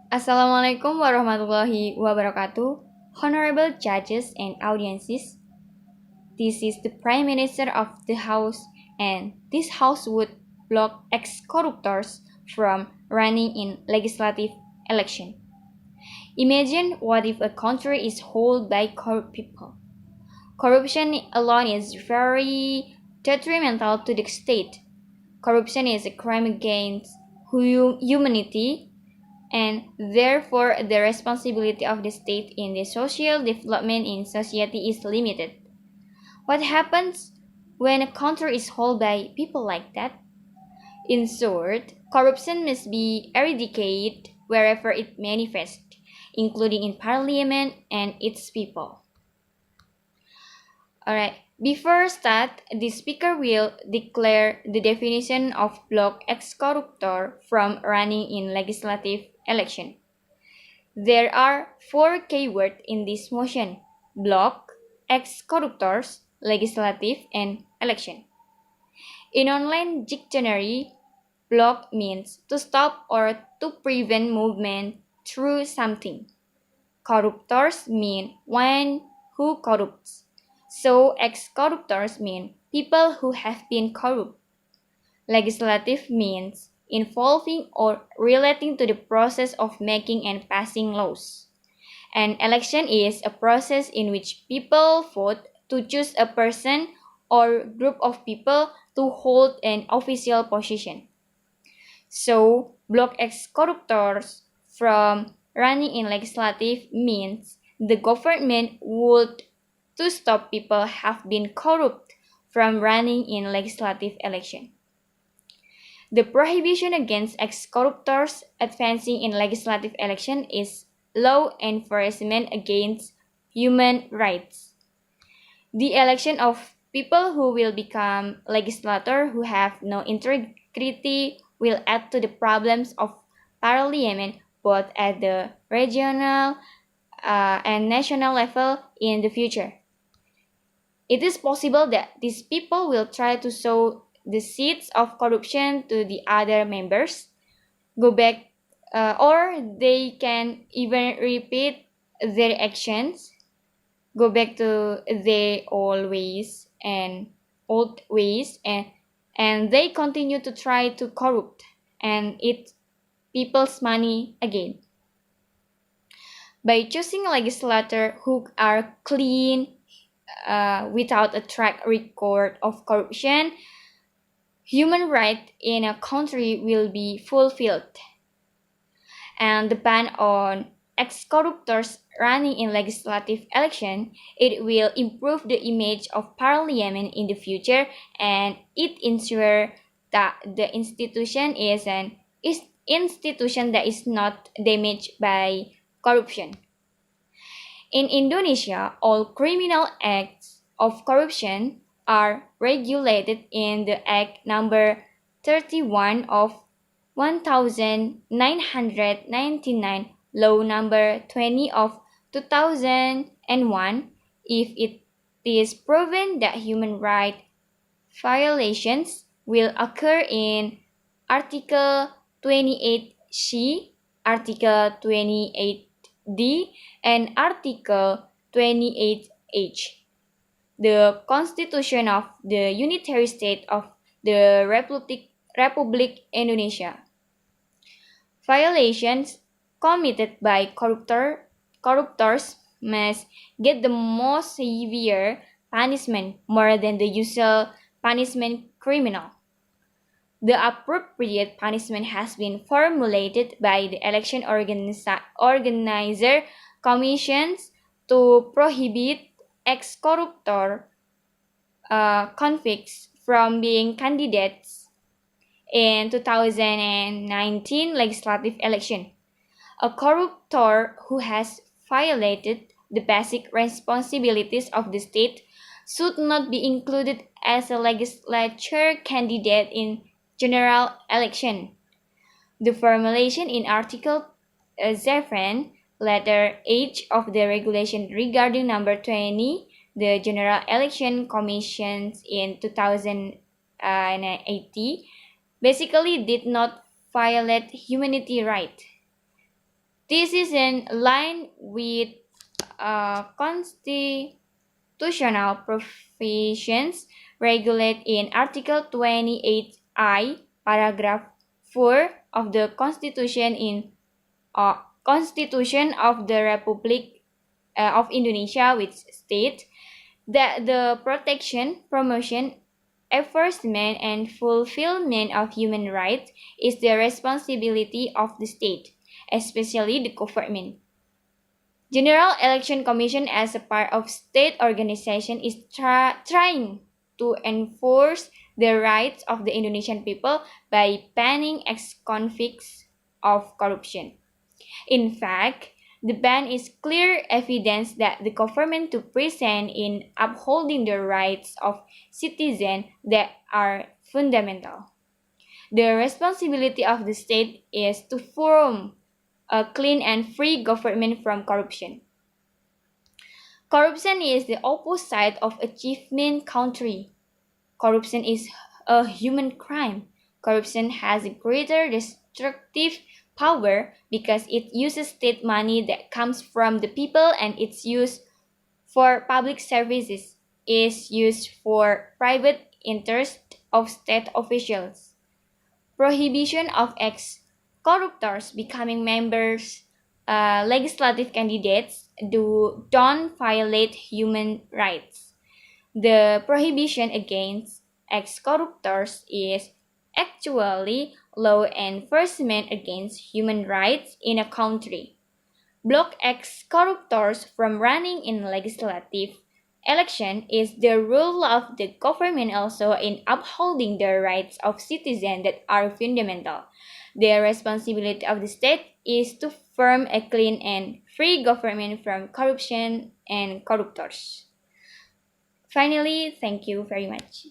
Assalamualaikum warahmatullahi wabarakatuh. Honorable judges and audiences, this is the Prime Minister of the House, and this House would block ex-corruptors from running in legislative election. Imagine what if a country is held by corrupt people. Corruption alone is very detrimental to the state. Corruption is a crime against humanity, and therefore the responsibility of the state in the social development in society is limited. What happens when a country is held by people like that? In short, corruption must be eradicated wherever it manifests, including in parliament and its people. Alright, before start, the speaker will declare the definition of block ex-corruptor from running in legislative election. There are four keywords in this motion: block, ex-corruptors, legislative, and election. In online dictionary, block means to stop or to prevent movement through something. Corruptors mean one who corrupts. So ex-corruptors mean people who have been corrupt. Legislative means involving or relating to the process of making and passing laws. An election is a process in which people vote to choose a person or group of people to hold an official position. So, block ex-corruptors from running in legislative means the government would to stop people have been corrupt from running in legislative election. The prohibition against ex-corruptors advancing in legislative election is law enforcement against human rights. The election of people who will become legislators who have no integrity will add to the problems of parliament both at the regional and national level in the future. It is possible that these people will try to sow the seeds of corruption to the other members, or they can even repeat their actions, go back to their old ways, and they continue to try to corrupt and eat people's money again. By choosing legislators who are clean, without a track record of corruption, human rights in a country will be fulfilled. And the ban on ex-corruptors running in legislative election, it will improve the image of parliament in the future, and it ensure that the institution is an institution that is not damaged by corruption. In Indonesia, all criminal acts of corruption are regulated in the Act number 31 of 1999, Law number 20 of 2001, if it is proven that human rights violations will occur in Article 28C, Article 28D, and Article 28H. The Constitution of the Unitary State of the Republic Indonesia. Violations committed by corruptors must get the most severe punishment, more than the usual punishment criminal. The appropriate punishment has been formulated by the election organizer commissions to prohibit ex-corruptor convicts from being candidates in 2019 legislative election. A corruptor who has violated the basic responsibilities of the state should not be included as a legislature candidate in general election. The formulation in Article 7, letter H of the regulation regarding number 20, the General Election Commissions in 2018, basically did not violate humanity right. This is in line with constitutional provisions regulated in Article 28I, paragraph 4 of the Constitution of the Republic of Indonesia, which states that the protection, promotion, enforcement, and fulfillment of human rights is the responsibility of the state, especially the government. General Election Commission as a part of state organization is trying to enforce the rights of the Indonesian people by banning ex-convicts of corruption. In fact, the ban is clear evidence that the government to present in upholding the rights of citizens that are fundamental. The responsibility of the state is to form a clean and free government from corruption. Corruption is the opposite of achievement country. Corruption is a human crime. Corruption has a greater destructive power because it uses state money that comes from the people, and its use for public services is used for private interest of state officials. Prohibition of ex-corruptors becoming members, legislative candidates don't violate human rights. The prohibition against ex-corruptors is actually law enforcement against human rights in a country. Block ex-corruptors from running in legislative election is the role of the government also in upholding the rights of citizens that are fundamental. The responsibility of the state is to form a clean and free government from corruption and corruptors. Finally, thank you very much.